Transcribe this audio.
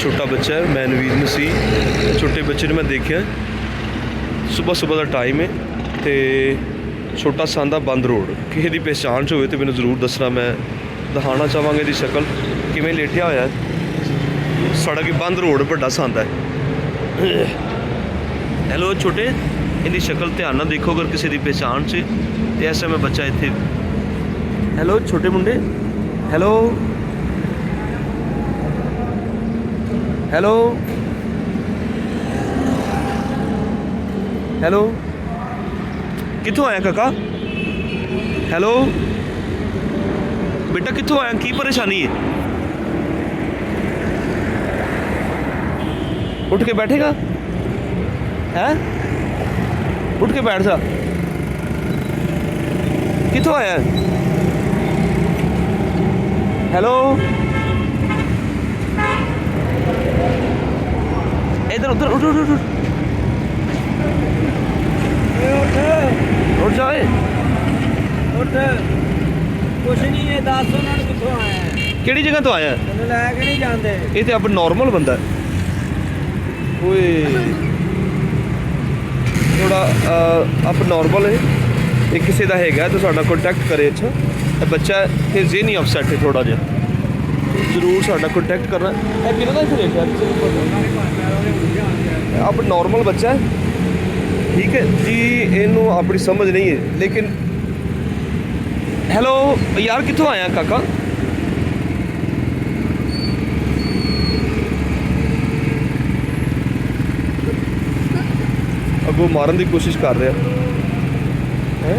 छोटा बच्चा है, मैं नवीद मसीह। छोटे बच्चे ने मैं देखा सुबह सुबह का टाइम है तो छोटा सांदा बंद रोड, किसी की पहचान च होवे तो मैंने जरूर दसना। मैं दिखाना चाहवांगा इसकी शक्ल किवें लेटिया होया है। सड़क बंद रोड बड़ा सांदा है। हैलो छोटे, इनकी शक्ल ध्यान नाल देखो अगर किसी की पहचान से तो ऐसा मैं बच्चा इत्थे। हैलो छोटे मुंडे, हैलो हैलो हैलो, कित्थों आया काका? हैलो बेटा कित्थों आया, की परेशानी है? उठ के बैठेगा? हैं उठ के बैठ जा। कित्थों आया? हेलो इधर उधर उठ उठ उठ उठ जाए। उठ कुछ नहीं है, दस उन्होंने कितों आया है, केड़ी जगह तो आया? तैਨੂੰ ਲੈ ਕੇ नहीं ਜਾਂਦੇ। ये तो अब नॉर्मल बंदा है। ओए थोड़ा अप नॉर्मल है, ये किसी का है तो साडा कॉन्टैक्ट करे। अच्छा बच्चा फिर ज़हनी अपसैट है थोड़ा जिहा, जरूर साडा कॉन्टैक्ट करना। अब नॉर्मल बच्चा है, ठीक है जी, इनू अपनी समझ नहीं है लेकिन। हेलो यार कित्थों आया काका? अगों मारन की कोशिश कर रहा है।